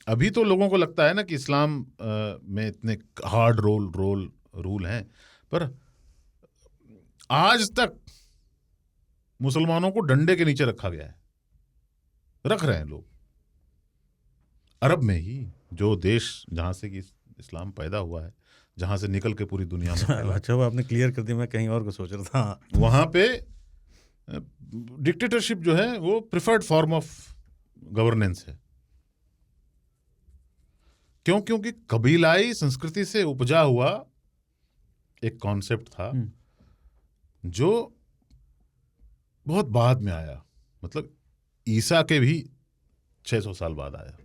अभी तो लोगों को लगता है ना कि इस्लाम में इतने हार्ड रूल हैं, पर आज तक मुसलमानों को डंडे के नीचे रखा गया है, रख रहे हैं लोग। अरब में ही, जो देश जहां से कि इस्लाम पैदा हुआ है, जहां से निकल के पूरी दुनिया में फैला, अच्छा वो आपने क्लियर कर दिया, मैं कहीं और को सोच रहा था। वहां पे डिक्टेटरशिप जो है वो प्रिफर्ड फॉर्म ऑफ गवर्नेंस है। क्यों? क्योंकि कबीलाई संस्कृति से उपजा हुआ एक कॉन्सेप्ट था जो बहुत बाद में आया, मतलब ईसा के भी 600 साल बाद आया।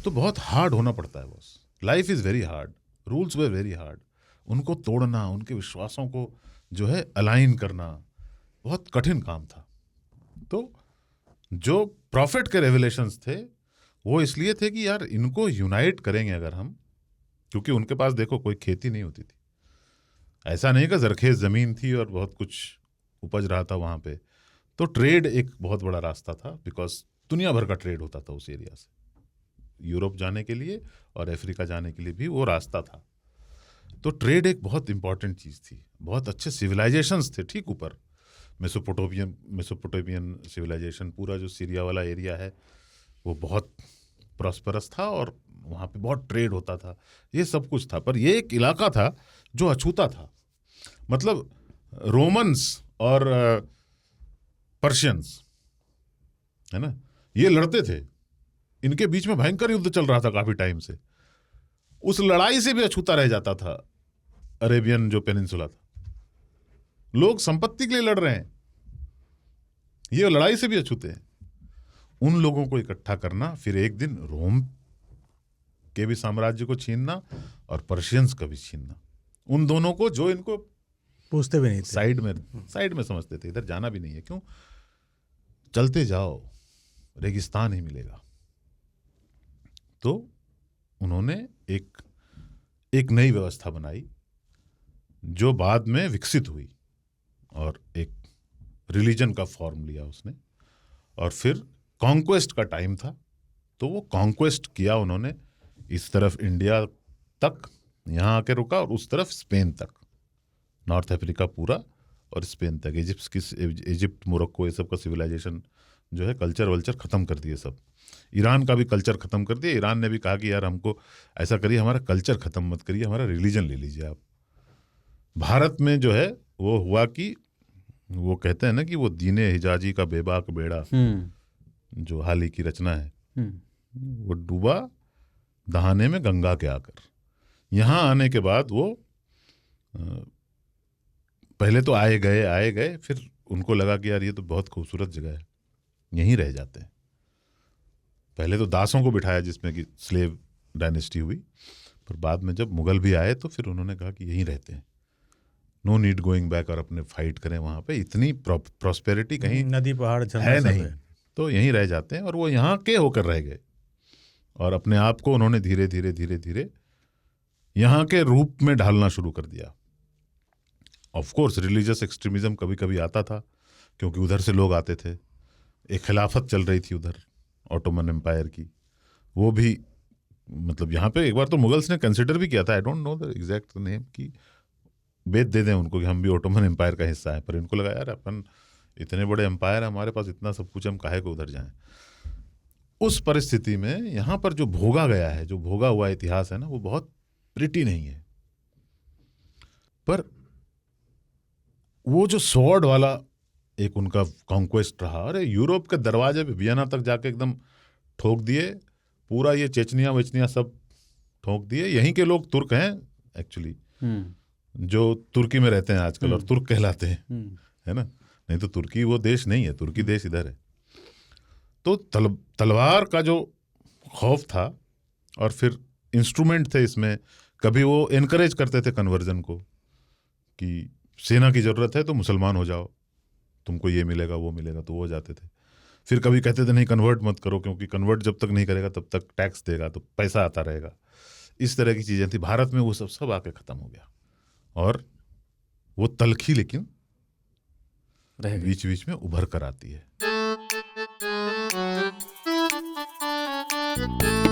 तो बहुत हार्ड होना पड़ता है boss. Life is very hard, rules way very hard. उनको तोड़ना, उनके विश्वासों को जो है अलाइन करना बहुत कठिन काम था। तो जो प्रॉफिट के रेवलेशंस थे वो इसलिए थे कि यार इनको यूनाइट करेंगे अगर हम, क्योंकि उनके पास देखो कोई खेती नहीं होती थी, ऐसा नहीं कि जरखेज जमीन थी और बहुत कुछ उपज रहा था वहां पे। तो ट्रेड एक बहुत बड़ा रास्ता था, बिकॉज दुनिया भर का ट्रेड होता था उस एरिया से, यूरोप जाने के लिए और अफ्रीका जाने के लिए भी वो रास्ता था। तो ट्रेड एक बहुत इंपॉर्टेंट चीज़ थी। बहुत अच्छे सिविलाइजेशंस थे ठीक ऊपर, मेसोपोटामियन सिविलाइजेशन, पूरा जो सीरिया वाला एरिया है वो बहुत प्रॉस्परस था और वहाँ पे बहुत ट्रेड होता था, ये सब कुछ था। पर ये एक इलाका था जो अछूता था। मतलब रोमन्स और पर्शियंस, है ना, ये लड़ते थे, इनके बीच में भयंकर युद्ध चल रहा था काफी टाइम से। उस लड़ाई से भी अछूता रह जाता था अरेबियन जो पेनिनसुला था। लोग संपत्ति के लिए लड़ रहे हैं, ये लड़ाई से भी अछूते हैं। उन लोगों को इकट्ठा करना, फिर एक दिन रोम के भी साम्राज्य को छीनना और पर्शियंस का भी छीनना, उन दोनों को जो इनको पूछते भी नहीं थे, साइड में समझते थे, इधर जाना भी नहीं है, क्यों, चलते जाओ रेगिस्तान ही मिलेगा। तो उन्होंने एक नई व्यवस्था बनाई जो बाद में विकसित हुई और एक रिलीजन का फॉर्म लिया उसने। और फिर कॉन्क्वेस्ट का टाइम था, तो वो कॉन्क्वेस्ट किया उन्होंने, इस तरफ इंडिया तक यहाँ आके रुका और उस तरफ स्पेन तक, नॉर्थ अफ्रीका पूरा और स्पेन तक। इजिप्ट मोरक्को ये सब का सिविलाइजेशन जो है, कल्चर वल्चर ख़त्म कर दिए सब। ईरान का भी कल्चर ख़त्म कर दिया। ईरान ने भी कहा कि यार हमको ऐसा करिए, हमारा कल्चर ख़त्म मत करिए, हमारा रिलीजन ले लीजिए आप। भारत में जो है वो हुआ कि वो कहते हैं ना कि वो दीने हिजाजी का बेबाक बेड़ा, जो हाल ही की रचना है, वो डूबा दहाने में गंगा के आकर। यहाँ आने के बाद वो पहले तो आए गए, फिर उनको लगा कि यार ये तो बहुत खूबसूरत जगह है, यहीं रह जाते हैं। पहले तो दासों को बिठाया जिसमें कि स्लेव डायनेस्टी हुई, पर बाद में जब मुगल भी आए तो फिर उन्होंने कहा कि यहीं रहते हैं, नो नीड गोइंग बैक और अपने फाइट करें वहाँ पे, इतनी प्रॉस्पेरिटी कहीं नदी पहाड़ है नहीं, तो यहीं रह जाते हैं। और वो यहाँ के होकर रह गए और अपने आप को उन्होंने धीरे धीरे यहाँ के रूप में ढालना शुरू कर दिया। ऑफ कोर्स रिलीजियस एक्सट्रीमिज्म कभी कभी आता था, क्योंकि उधर से लोग आते थे। एक खिलाफत चल रही थी उधर ऑटोमन एम्पायर की, वो भी मतलब यहाँ पे एक बार तो मुगल्स ने कंसिडर भी किया था, I don't know the exact name, कि बेच दे दें उनको कि हम भी ऑटोमन एम्पायर का हिस्सा है। पर इनको लगा यार अपन इतने बड़े एम्पायर है, हमारे पास इतना सब कुछ, हम काहे को उधर जाएं। उस परिस्थिति में यहाँ पर जो भोगा गया है, जो भोगा हुआ इतिहास है ना, वो बहुत प्रिटी नहीं है। पर वो जो स्वॉर्ड वाला एक उनका कॉन्क्वेस्ट रहा, अरे यूरोप के दरवाजे पे वियना तक जाके एकदम ठोक दिए, पूरा ये चेचनिया वेचनिया सब ठोक दिए। यहीं के लोग तुर्क हैं एक्चुअली, जो तुर्की में रहते हैं आजकल और तुर्क कहलाते हैं, है ना, नहीं तो तुर्की वो देश नहीं है, तुर्की देश इधर है। तो तलवार का जो खौफ था, और फिर इंस्ट्रूमेंट थे इसमें, कभी वो एनकरेज करते थे कन्वर्जन को कि सेना की जरूरत है तो मुसलमान हो जाओ, तुमको ये मिलेगा वो मिलेगा, तो वो हो जाते थे। फिर कभी कहते थे नहीं कन्वर्ट मत करो, क्योंकि कन्वर्ट जब तक नहीं करेगा तब तक टैक्स देगा तो पैसा आता रहेगा। इस तरह की चीजें थी। भारत में वो सब आके खत्म हो गया, और वो तलखी लेकिन बीच बीच में उभर कर आती है। है।